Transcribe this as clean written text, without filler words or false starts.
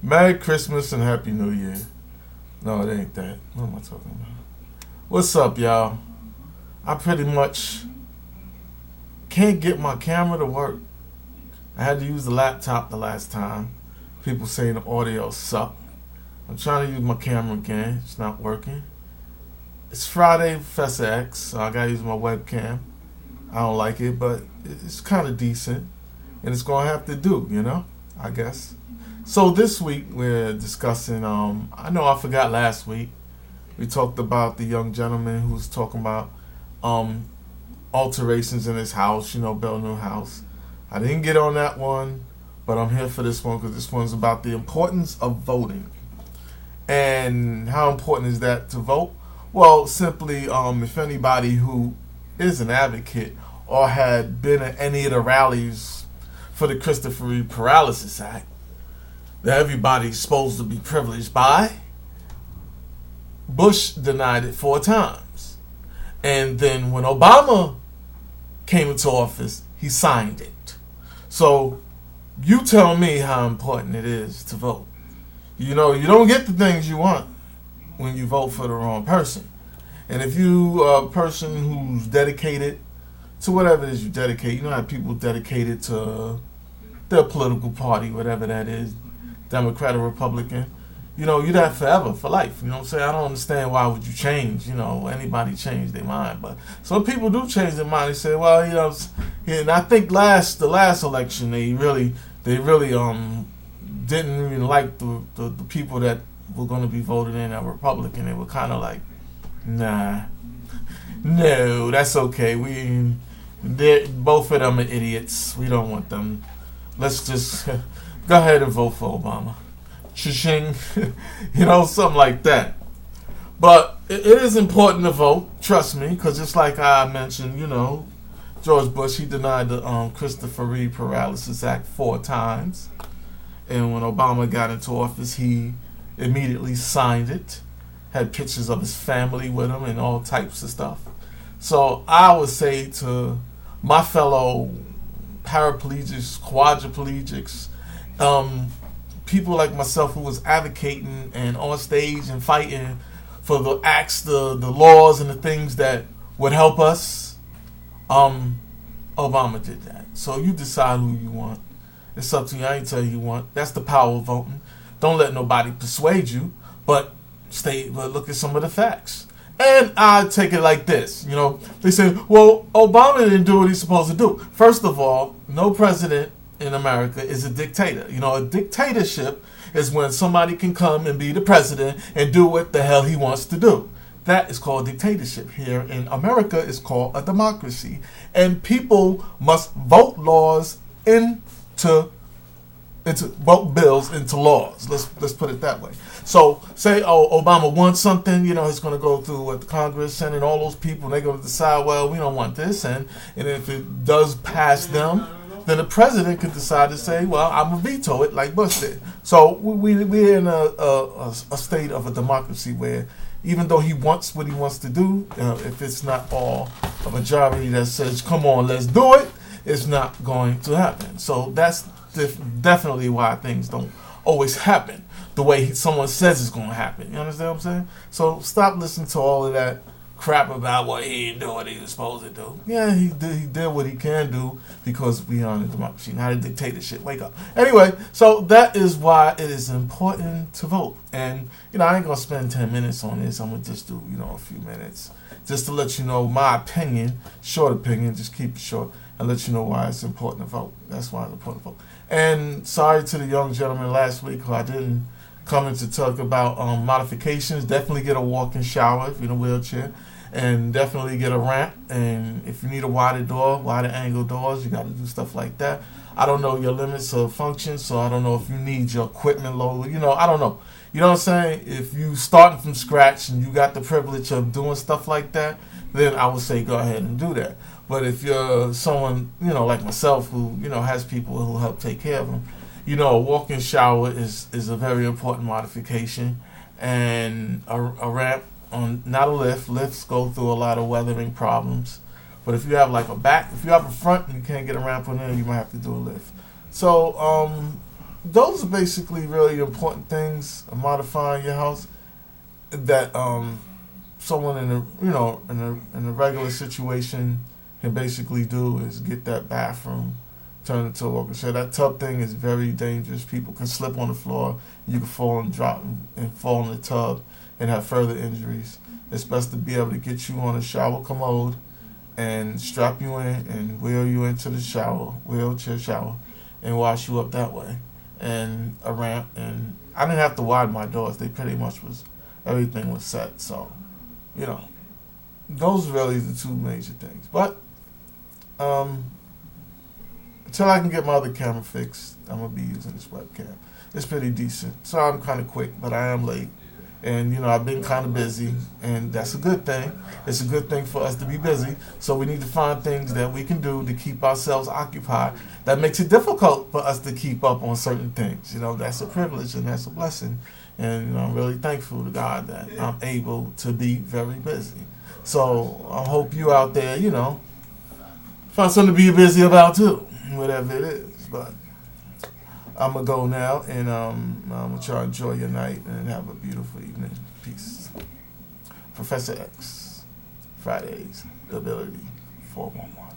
Merry Christmas and Happy New Year. No, it ain't that. What am I talking about? What's up, y'all? I pretty much can't get my camera to work. I had to use the laptop the last time. People saying the audio sucked. I'm trying to use my camera again. It's not working. It's Friday, Professor X, so I gotta use my webcam. I don't like it, but it's kind of decent. And it's gonna have to do, I guess. So this week we're discussing, I know I forgot last week, we talked about the young gentleman who was talking about alterations in his house, build a new house. I didn't get on that one, but I'm here for this one because this one's about the importance of voting. And how important is that to vote? Well, simply, if anybody who is an advocate or had been at any of the rallies for the Christopher Reeve Paralysis Act, that everybody's supposed to be privileged by, Bush denied it 4 times. And then when Obama came into office, he signed it. So you tell me how important it is to vote. You don't get the things you want when you vote for the wrong person. And if you are a person who's dedicated to whatever it is you dedicate, how people dedicated to their political party, whatever that is, Democrat or Republican, you're that forever, for life. You know what I'm saying? I don't understand why would you change, anybody change their mind. But some people do change their mind. They say, well, and I think the last election, they really didn't even like the people that were going to be voted in as Republican. They were kind of like, nah, no, that's okay. Both of them are idiots. We don't want them. Let's just go ahead and vote for Obama. Cha-ching. Something like that. But it is important to vote, trust me, because just like I mentioned, George Bush, he denied the Christopher Reeve Paralysis Act 4 times. And when Obama got into office, he immediately signed it. Had pictures of his family with him and all types of stuff. So I would say to my fellow paraplegics, quadriplegics, people like myself who was advocating and on stage and fighting for the acts, the laws, and the things that would help us, Obama did that. So you decide who you want. It's up to you. I ain't tell you who you want. That's the power of voting. Don't let nobody persuade you, but look at some of the facts. And I take it like this, they say, well, Obama didn't do what he's supposed to do. First of all, no president in America is a dictator. A dictatorship is when somebody can come and be the president and do what the hell he wants to do. That is called dictatorship. Here in America, it's called a democracy. And people must vote laws into vote bills into laws. Let's put it that way. So say, Obama wants something, he's going to go through with the Congress, Senate, all those people, and they're going to decide, well, we don't want this, and if it does pass them, then the president could decide to say, well, I'm going to veto it like Bush did. So we're in a state of a democracy where even though he wants what he wants to do, if it's not all a majority that says, come on, let's do it, it's not going to happen. So that's definitely why things don't always happen the way someone says it's going to happen. You understand what I'm saying? So stop listening to all of that crap about what he didn't do what he was supposed to do. Yeah, he did what he can do because we are in a democracy, not a dictatorship. Wake up. Anyway, so that is why it is important to vote. And, I ain't going to spend 10 minutes on this. I'm going to just do, a few minutes just to let you know my opinion, short opinion, just keep it short, and let you know why it's important to vote. That's why it's important to vote. And sorry to the young gentleman last week who I didn't come in to talk about modifications. Definitely get a walk-in shower if you're in a wheelchair, and definitely get a ramp. And if you need a wider angle doors, you got to do stuff like that. I don't know your limits of function, so I don't know if you need your equipment lower. I don't know. You know what I'm saying? If you starting from scratch and you got the privilege of doing stuff like that, then I would say go ahead and do that. But if you're someone, like myself who, has people who help take care of them, a walk-in shower is a very important modification. And a ramp, not a lift. Lifts go through a lot of weathering problems. But if you have if you have a front and you can't get a ramp on there, you might have to do a lift. So those are basically really important things of modifying your house that someone in a in a regular situation can basically do is get that bathroom turned into a walking shed. That tub thing is very dangerous. People can slip on the floor. You can fall and drop and fall in the tub and have further injuries. It's best to be able to get you on a shower commode and strap you in and wheel you into the shower, wheelchair shower, and wash you up that way. And a ramp. And I didn't have to widen my doors. They pretty much everything was set. So, you know, those are really the two major things. But until I can get my other camera fixed, I'm gonna be using this webcam. It's pretty decent. So I'm kind of quick, but I am late. And, I've been kind of busy, and that's a good thing. It's a good thing for us to be busy. So we need to find things that we can do to keep ourselves occupied. That makes it difficult for us to keep up on certain things. That's a privilege and that's a blessing. And I'm really thankful to God that I'm able to be very busy. So I hope you out there, find something to be busy about too, whatever it is. But I'm going to go now, and I'm going to try to enjoy your night and have a beautiful evening. Peace. Professor X, Fridays, The Ability, 411.